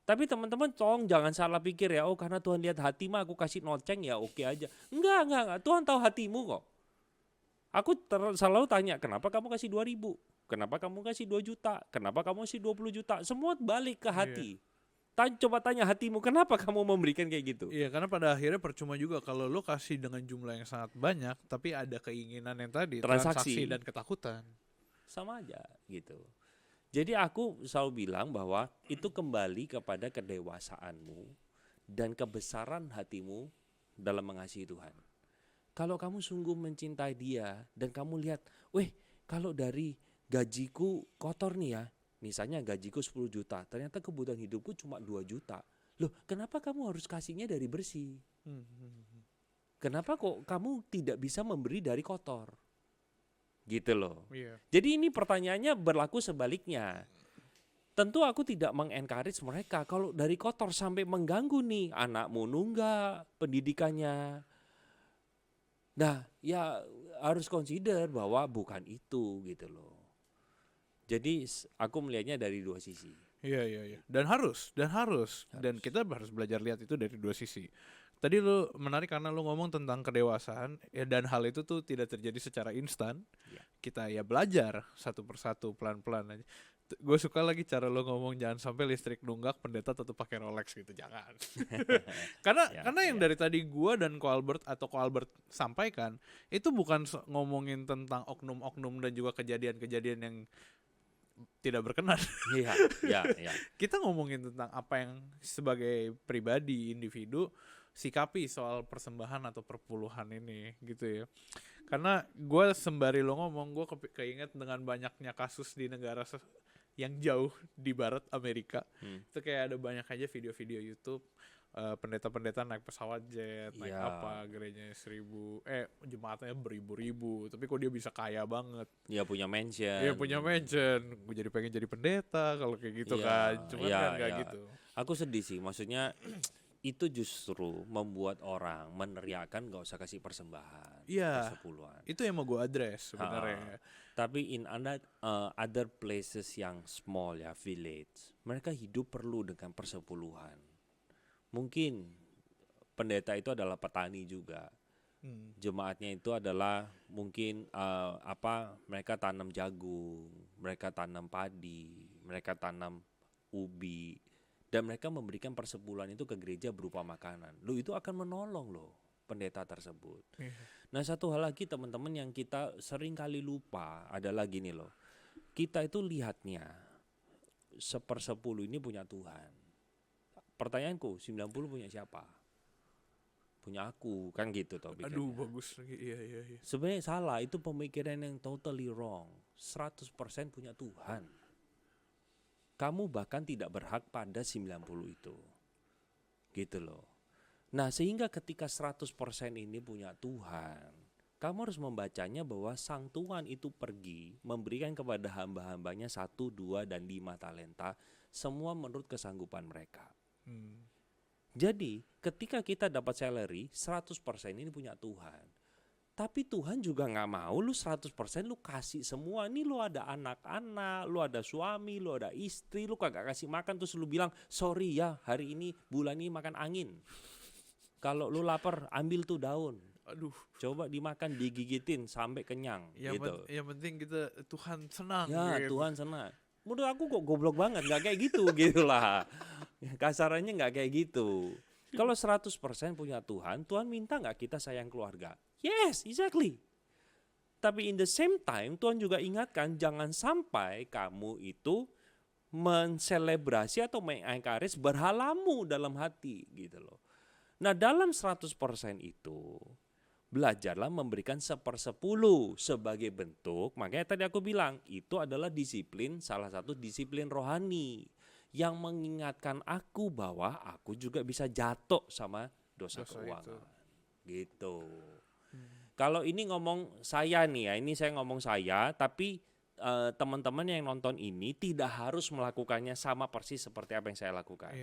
Tapi teman-teman tolong jangan salah pikir ya, oh karena Tuhan lihat hati mah aku kasih noceng ya oke aja. Enggak, Tuhan tahu hatimu kok. Aku selalu tanya, kenapa kamu kasih 2.000? Kenapa kamu kasih 2 juta? Kenapa kamu kasih 20 juta? Semua balik ke hati. Coba tanya hatimu, kenapa kamu memberikan kayak gitu? Iya, karena pada akhirnya percuma juga kalau lo kasih dengan jumlah yang sangat banyak, tapi ada keinginan yang tadi, transaksi dan ketakutan. Sama aja gitu. Jadi aku selalu bilang bahwa itu kembali kepada kedewasaanmu dan kebesaran hatimu dalam mengasihi Tuhan. Kalau kamu sungguh mencintai Dia dan kamu lihat, kalau dari gajiku kotor nih ya, misalnya gajiku 10 juta, ternyata kebutuhan hidupku cuma 2 juta. Loh, kenapa kamu harus kasihnya dari bersih? Kenapa kok kamu tidak bisa memberi dari kotor? Gitu loh. Iya. Jadi ini pertanyaannya berlaku sebaliknya. Tentu aku tidak mengencourage mereka kalau dari kotor sampai mengganggu nih anakmu nunggak pendidikannya. Nah, ya harus consider bahwa bukan itu gitu loh. Jadi aku melihatnya dari dua sisi. Iya. Dan kita harus belajar lihat itu dari dua sisi. Tadi lu menarik karena lu ngomong tentang kedewasaan ya, dan hal itu tuh tidak terjadi secara instan. Ya. Kita ya belajar satu persatu pelan-pelan aja. Gue suka lagi cara lu ngomong jangan sampai listrik nunggak pendeta tetap pakai Rolex gitu, jangan. karena yang dari tadi gue dan Ko Albert sampaikan itu bukan ngomongin tentang oknum-oknum dan juga kejadian-kejadian yang tidak berkenan. Iya. Kita ngomongin tentang apa yang sebagai pribadi, individu sikapi soal persembahan atau perpuluhan ini gitu ya. Karena gue sembari lo ngomong, gue keinget dengan banyaknya kasus di negara yang jauh di barat Amerika. Itu kayak ada banyak aja video-video YouTube pendeta-pendeta naik pesawat jet, naik apa, gerejanya jemaatnya beribu-ribu, tapi kok dia bisa kaya banget. Dia punya mansion. Gue jadi pengen jadi pendeta kalau kayak gitu kan. Cuman kan gak gitu. Aku sedih sih, maksudnya itu justru membuat orang meneriakan gak usah kasih persembahan, persepuluhan. Itu yang mau gue address sebenarnya. Tapi in other places yang small ya, village, mereka hidup perlu dengan persepuluhan. Mungkin pendeta itu adalah petani juga. Jemaatnya itu adalah mungkin mereka tanam jagung, mereka tanam padi, mereka tanam ubi, dan mereka memberikan persepuluhan itu ke gereja berupa makanan. Itu akan menolong loh pendeta tersebut. Nah, satu hal lagi teman-teman yang kita sering kali lupa adalah gini loh. Kita itu lihatnya 1/10 ini punya Tuhan. Pertanyaanku, 90 punya siapa? Punya aku, kan gitu toh pikirnya. Aduh, bagus lagi. Iya. Sebenarnya salah, itu pemikiran yang totally wrong. 100% punya Tuhan. Kamu bahkan tidak berhak pada 90 itu. Gitu loh. Nah, sehingga ketika 100% ini punya Tuhan, kamu harus membacanya bahwa Sang Tuhan itu pergi memberikan kepada hamba-hambanya 1, 2, dan 5 talenta, semua menurut kesanggupan mereka. Jadi ketika kita dapat salary 100% ini punya Tuhan. Tapi Tuhan juga gak mau lu 100% lu kasih semua. Ini lu ada anak-anak, lu ada suami, lu ada istri, lu kagak kasih makan terus lu bilang sorry ya hari ini bulan ini makan angin. Kalau lu lapar ambil tuh daun. Aduh. Coba dimakan, digigitin sampai kenyang gitu. Yang penting kita Tuhan senang. Ya gitu. Tuhan senang. Menurut aku kok goblok banget, gak kayak gitu gitu lah. Kasarannya gak kayak gitu. Kalau 100% punya Tuhan, Tuhan minta gak kita sayang keluarga? Yes, exactly. Tapi in the same time, Tuhan juga ingatkan jangan sampai kamu itu menselebrasi atau mengencourage berhalamu dalam hati gitu loh. Nah, dalam 100% itu belajarlah memberikan 1/10 sebagai bentuk, makanya tadi aku bilang itu adalah disiplin, salah satu disiplin rohani yang mengingatkan aku bahwa aku juga bisa jatuh sama dosa keuangan itu. Gitu. Kalau ini ngomong saya nih ya, ini saya ngomong saya, tapi teman-teman yang nonton ini tidak harus melakukannya sama persis seperti apa yang saya lakukan.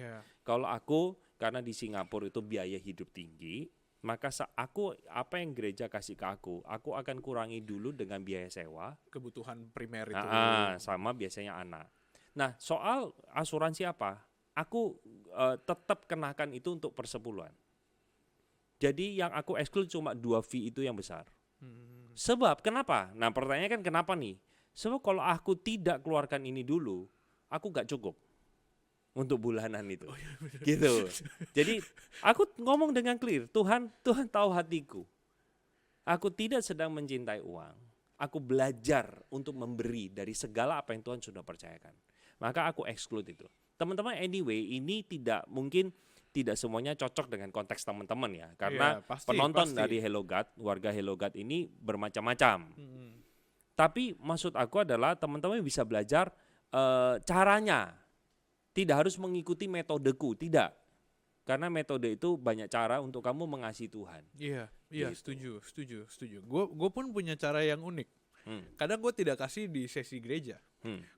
Kalau aku, karena di Singapura itu biaya hidup tinggi, maka apa yang gereja kasih ke aku akan kurangi dulu dengan biaya sewa, kebutuhan primer itu. Sama biasanya anak. Nah, soal asuransi apa? Aku tetap kenakan itu untuk persepuluhan. Jadi yang aku exclude cuma 2 fee itu yang besar. Sebab kenapa? Nah, pertanyaannya kan kenapa nih? Sebab kalau aku tidak keluarkan ini dulu, aku gak cukup untuk bulanan itu. Gitu. Jadi aku ngomong dengan clear, Tuhan tahu hatiku. Aku tidak sedang mencintai uang. Aku belajar untuk memberi dari segala apa yang Tuhan sudah percayakan. Maka aku exclude itu. Teman-teman, anyway, ini mungkin tidak semuanya cocok dengan konteks teman-teman ya. Karena penonton dari Hello God, warga Hello God ini bermacam-macam. Tapi maksud aku adalah teman-teman bisa belajar caranya. Tidak harus mengikuti metodeku, tidak. Karena metode itu banyak cara untuk kamu mengasihi Tuhan. Iya, gitu. setuju. Gue pun punya cara yang unik. Kadang gue tidak kasih di sesi gereja.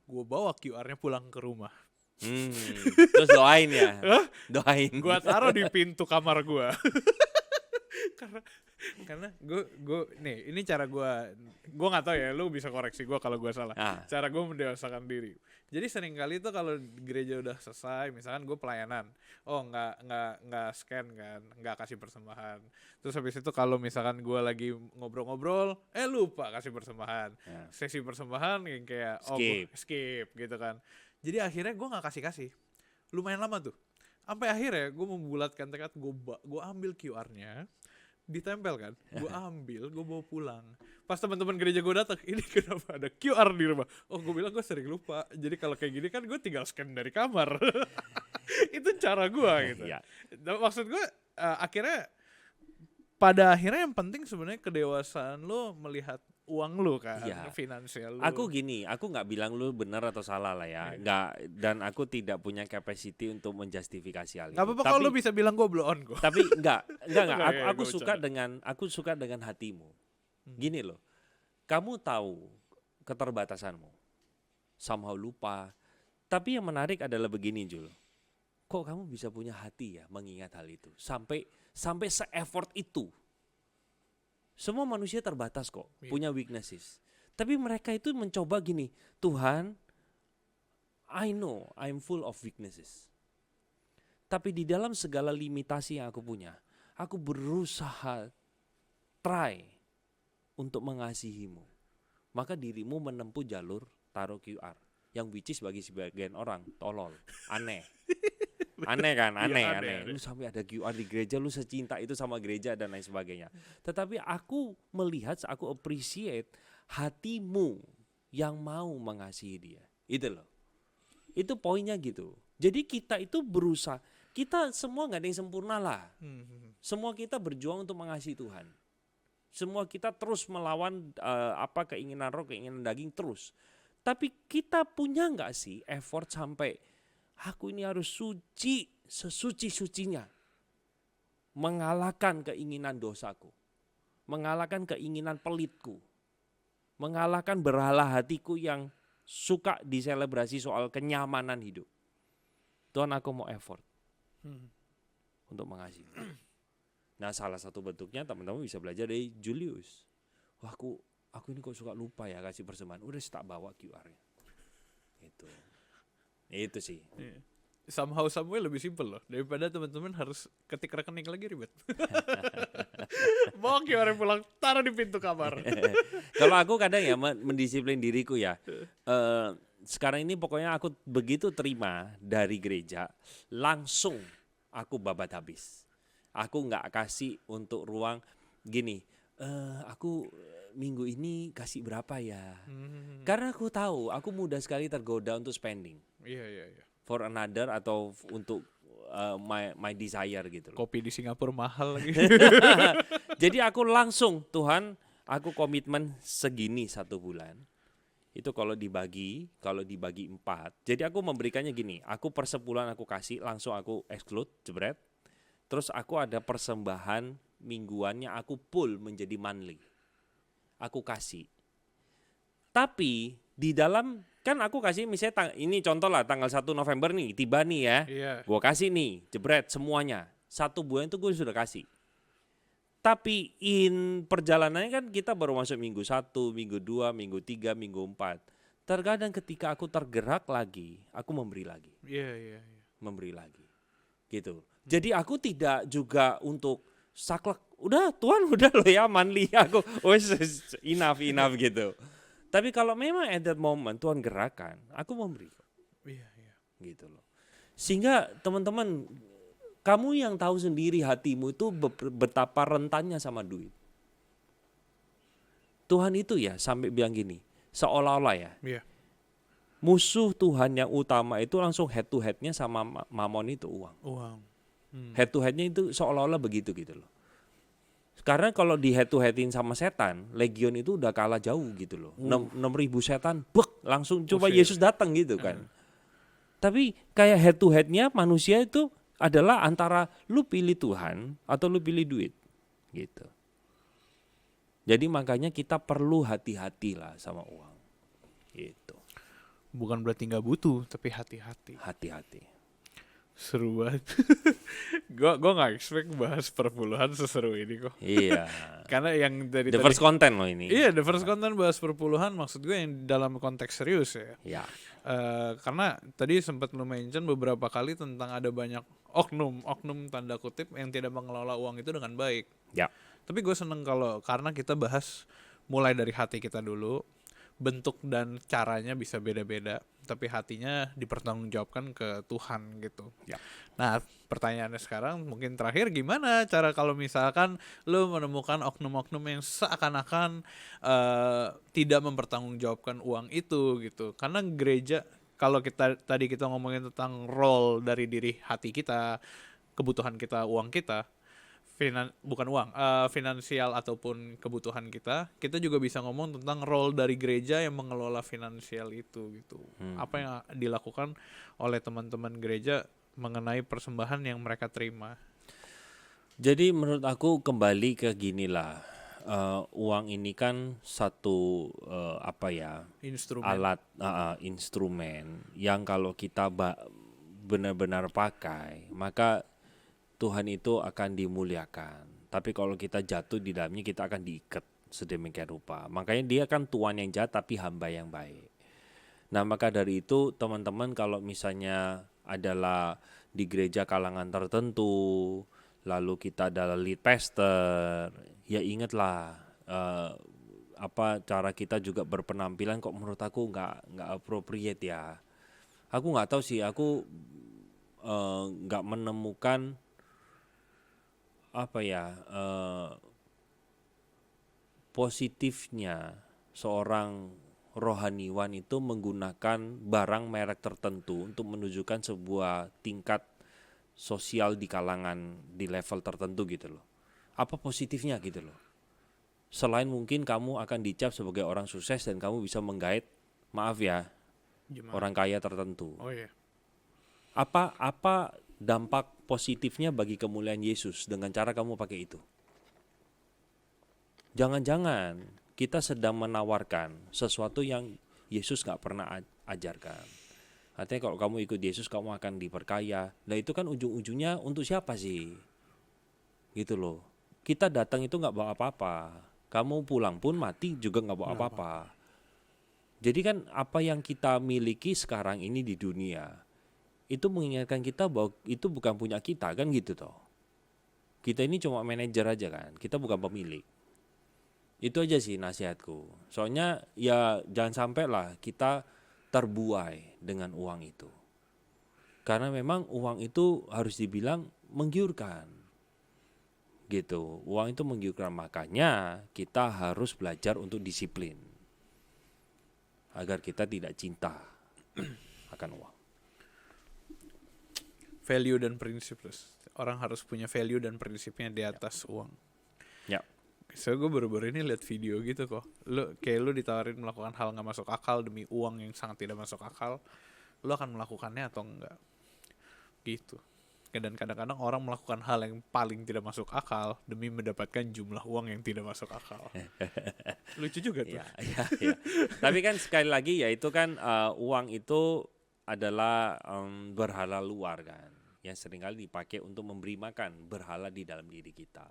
Gue bawa QR-nya pulang ke rumah. Terus doain ya? Doain. Gue taruh di pintu kamar gue. Karena gue nih, ini cara gue nggak tahu ya, lu bisa koreksi gue kalau gue salah. Cara gue mendewasakan diri. Jadi sering kali tuh kalau gereja udah selesai, misalkan gue pelayanan, nggak scan kan, nggak kasih persembahan. Terus habis itu kalau misalkan gue lagi ngobrol-ngobrol, lupa kasih persembahan. Sesi persembahan yang kayak skip gitu kan. Jadi akhirnya gue nggak kasih. Lumayan lama tuh. Sampai akhirnya gue membulatkan tekad, gue ambil QR-nya, ditempel kan, gue ambil, gue bawa pulang. Pas teman-teman gereja gue datang, ini kenapa ada QR di rumah? Oh, gue bilang gue sering lupa. Jadi kalau kayak gini kan gue tinggal scan dari kamar. Itu cara gue gitu. Maksud gue akhirnya pada akhirnya yang penting sebenarnya kedewasaan lo melihat uang lo kan, finansial lo. Aku nggak bilang lu benar atau salah lah ya, nggak, dan aku tidak punya capacity untuk menjustifikasi hal itu. Nggak apa-apa kalau lu bisa bilang gue blow on kok. Tapi enggak. Aku suka dengan hatimu. Gini loh, kamu tahu keterbatasanmu, somehow lupa. Tapi yang menarik adalah begini Jul, kok kamu bisa punya hati ya mengingat hal itu, sampai se-effort itu. Semua manusia terbatas kok, punya weaknesses. Tapi mereka itu mencoba gini, Tuhan, I know I'm full of weaknesses. Tapi di dalam segala limitasi yang aku punya, aku berusaha try untuk mengasihimu. Maka dirimu menempuh jalur taruh QR, yang which is bagi sebagian orang tolol, aneh. Aneh kan, aneh. Lu sampai ada QR di gereja, lu secinta itu sama gereja dan lain sebagainya. Tetapi aku melihat, aku appreciate hatimu yang mau mengasihi dia. Itu loh. Itu poinnya gitu. Jadi kita itu berusaha, kita semua gak ada yang sempurna lah. Semua kita berjuang untuk mengasihi Tuhan. Semua kita terus melawan keinginan roh, keinginan daging terus. Tapi kita punya gak sih effort sampai aku ini harus suci, sesuci-sucinya. Mengalahkan keinginan dosaku. Mengalahkan keinginan pelitku. Mengalahkan berhala hatiku yang suka diselebrasi soal kenyamanan hidup. Tuhan, aku mau effort untuk mengasihi. Nah, salah satu bentuknya teman-teman bisa belajar dari Julius. Wah, aku ini kok suka lupa ya kasih persembahan. Udah tak bawa QR-nya. Itu sih. Somehow someway lebih simpel loh daripada teman-teman harus ketik rekening lagi ribet. Bawa QR pulang, taruh di pintu kamar. Kalau aku kadang ya mendisiplin diriku ya. Sekarang ini pokoknya aku begitu terima dari gereja, langsung aku babat habis. Aku nggak kasih untuk ruang gini. Aku minggu ini kasih berapa ya? Karena aku tahu aku mudah sekali tergoda untuk spending. Iya. For another atau untuk my desire gitu loh. Kopi di Singapura mahal lagi. Jadi aku langsung, Tuhan, aku komitmen segini 1 bulan. Itu kalau dibagi 4. Jadi aku memberikannya gini, aku per sebulan aku kasih, langsung aku exclude, jebret. Terus aku ada persembahan mingguannya aku pull menjadi monthly. Aku kasih. Tapi di dalam, kan aku kasih misalnya ini contoh lah tanggal 1 November nih, tiba nih ya. Gue kasih nih, jebret semuanya. 1 bulan itu gue sudah kasih. Tapi perjalanannya kan kita baru masuk minggu 1, minggu 2, minggu 3, minggu 4. Terkadang ketika aku tergerak lagi, aku memberi lagi. Iya. Memberi lagi. Gitu. Jadi aku tidak juga untuk saklek, udah Tuhan udah loh ya monthly aku, enough gitu. Tapi kalau memang at that moment Tuhan gerakan, aku memberi. Iya. Gitu loh. Sehingga teman-teman, kamu yang tahu sendiri hatimu itu betapa rentannya sama duit. Tuhan itu ya sampai bilang gini, seolah-olah ya. Iya. Musuh Tuhan yang utama itu langsung head to headnya sama mamon itu uang. Head to headnya itu seolah-olah begitu gitu loh. Karena kalau di head to headin sama setan, legion itu udah kalah jauh gitu loh. 6.000 setan, langsung coba Yesus datang gitu kan. Tapi kayak head to headnya manusia itu adalah antara lu pilih Tuhan atau lu pilih duit gitu. Jadi makanya kita perlu hati-hati lah sama uang gitu. Bukan berarti nggak butuh, tapi hati-hati. Hati-hati. Seru banget. Gua nggak expect bahas perpuluhan seseru ini kok. Iya. Karena yang dari The first content loh ini. Iya, the first content bahas perpuluhan, maksud gue yang dalam konteks serius ya. Ya. Karena tadi sempat lu mention beberapa kali tentang ada banyak oknum tanda kutip yang tidak mengelola uang itu dengan baik. Ya. Tapi gue seneng karena kita bahas mulai dari hati kita dulu, bentuk dan caranya bisa beda-beda, tapi hatinya dipertanggungjawabkan ke Tuhan gitu. Ya. Nah, pertanyaannya sekarang mungkin terakhir, gimana cara kalau misalkan lo menemukan oknum-oknum yang seakan-akan tidak mempertanggungjawabkan uang itu gitu. Karena gereja, kalau tadi kita ngomongin tentang role dari diri hati kita, kebutuhan kita, uang kita, bukan uang, finansial ataupun kebutuhan kita juga bisa ngomong tentang role dari gereja yang mengelola finansial itu gitu. Apa yang dilakukan oleh teman-teman gereja mengenai persembahan yang mereka terima. Jadi menurut aku kembali ke ginilah, uang ini kan satu alat, instrumen yang kalau kita benar-benar pakai, maka Tuhan itu akan dimuliakan. Tapi kalau kita jatuh di dalamnya, kita akan diikat sedemikian rupa. Makanya dia kan tuan yang jahat tapi hamba yang baik. Nah, maka dari itu teman-teman kalau misalnya adalah di gereja kalangan tertentu, lalu kita adalah lead pastor, ya ingatlah cara kita juga berpenampilan kok menurut aku nggak appropriate ya. Aku nggak tahu sih, aku nggak menemukan positifnya seorang rohaniwan itu menggunakan barang merek tertentu untuk menunjukkan sebuah tingkat sosial di kalangan di level tertentu gitu loh. Apa positifnya gitu loh? Selain mungkin kamu akan dicap sebagai orang sukses dan kamu bisa menggait, maaf ya, orang kaya tertentu. Oh iya. Apa dampak positifnya bagi kemuliaan Yesus dengan cara kamu pakai itu? Jangan-jangan kita sedang menawarkan sesuatu yang Yesus gak pernah ajarkan. Artinya kalau kamu ikut Yesus kamu akan diperkaya. Nah itu kan ujung-ujungnya untuk siapa sih? Gitu loh. Kita datang itu gak bawa apa-apa. Kamu pulang pun mati juga gak bawa apa-apa. Jadi kan apa yang kita miliki sekarang ini di dunia, itu mengingatkan kita bahwa itu bukan punya kita kan gitu toh. Kita ini cuma manajer aja kan, kita bukan pemilik. Itu aja sih nasihatku. Soalnya ya jangan sampai lah kita terbuai dengan uang itu. Karena memang uang itu harus dibilang menggiurkan. Gitu. Uang itu menggiurkan, makanya kita harus belajar untuk disiplin. Agar kita tidak cinta akan uang. Value dan prinsip, orang harus punya value dan prinsipnya di atas uang. Ya. So gue baru-baru ini lihat video gitu kok. Lu ditawarin melakukan hal nggak masuk akal demi uang yang sangat tidak masuk akal, lu akan melakukannya atau enggak? Gitu. Dan kadang-kadang orang melakukan hal yang paling tidak masuk akal demi mendapatkan jumlah uang yang tidak masuk akal. Lucu juga tuh. Ya. Tapi kan sekali lagi ya itu kan uang itu adalah berhala luar kan, yang seringkali dipakai untuk memberi makan berhala di dalam diri kita.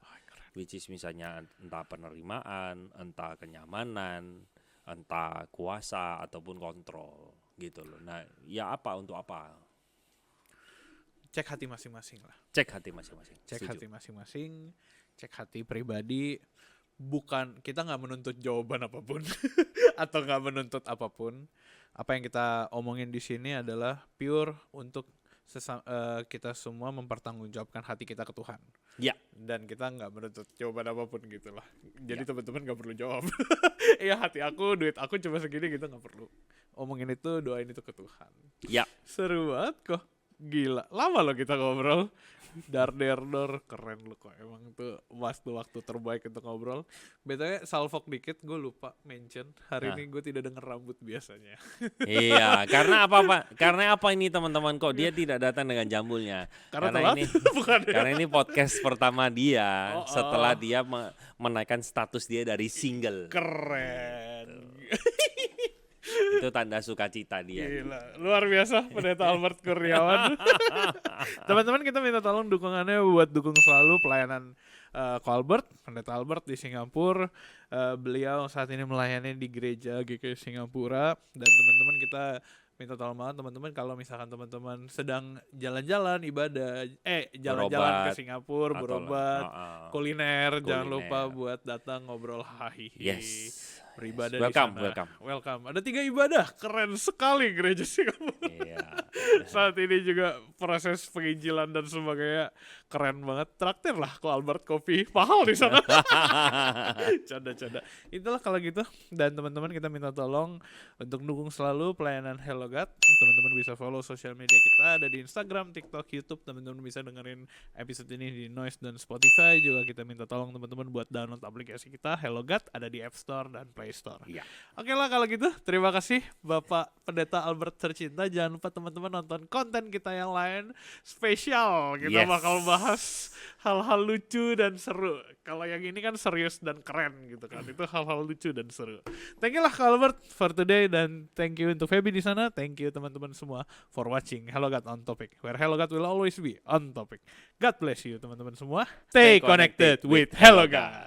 Which is misalnya entah penerimaan, entah kenyamanan, entah kuasa ataupun kontrol gitu loh. Nah, ya untuk apa? Cek hati masing-masing lah. Cek hati masing-masing. Cek hati masing-masing, cek hati pribadi. Bukan, kita nggak menuntut jawaban apapun atau nggak menuntut apapun. Apa yang kita omongin di sini adalah pure untuk kita semua mempertanggungjawabkan hati kita ke Tuhan. Ya. Dan kita nggak menuntut jawaban apapun gitulah. Jadi teman-teman nggak perlu jawab. Iya, hati aku, duit aku cuma segini gitu, nggak perlu. Omongin itu, doain itu ke Tuhan. Ya. Seru banget kok. Gila, lama loh kita ngobrol. Dor, keren lu kok. Emang tuh waktu terbaik untuk ngobrol. BTW salfok dikit, gue lupa mention. Hari ini gue tidak denger rambut biasanya. Iya, karena apa? Karena apa ini teman-teman kok dia tidak datang dengan jambulnya? Karena ini karena ini podcast pertama dia setelah dia menaikkan status dia dari single. Keren. Itu tanda sukacita dia. Gila, luar biasa Pendeta Albert Kurniawan. Teman-teman, kita minta tolong dukungannya buat dukung selalu pelayanan Ko Albert, Pendeta Albert di Singapura. Beliau saat ini melayani di gereja GKI Singapura, dan teman-teman kita minta tolong banget teman-teman kalau misalkan teman-teman sedang jalan-jalan ibadah, jalan-jalan ke Berobat, Singapura, atau berobat, kuliner, jangan kuliner. lupa buat datang ngobrol hahihi. Yes. Beribadah Welcome, di sana. welcome. Ada 3 ibadah, keren sekali gereja Singapura. Iya. Saat ini juga proses penginjilan dan sebagainya keren banget. Traktir lah Ko Albert kopi mahal di sana. Canda-canda. Itulah kalau gitu. Dan teman-teman, kita minta tolong untuk dukung selalu pelayanan Hello God. Teman-teman bisa follow sosial media kita, ada di Instagram, TikTok, YouTube. Teman-teman bisa dengerin episode ini di Noise dan Spotify. Juga kita minta tolong teman-teman buat download aplikasi kita Hello God, ada di App Store dan Play Store. Iya. Oke lah kalau gitu, terima kasih Bapak Pendeta Albert tercinta. Jangan lupa teman-teman nonton konten kita yang lain spesial. Kita Yes. bakal bahas hal-hal lucu dan seru. Kalau yang ini kan serius dan keren gitu kan. Itu hal-hal lucu dan seru. Thank you lah Kak Albert for today, dan thank you untuk Feby di sana. Thank you teman-teman semua for watching Hello God on Topic, where Hello God will always be on topic. God bless you teman-teman semua. Stay connected with Hello God.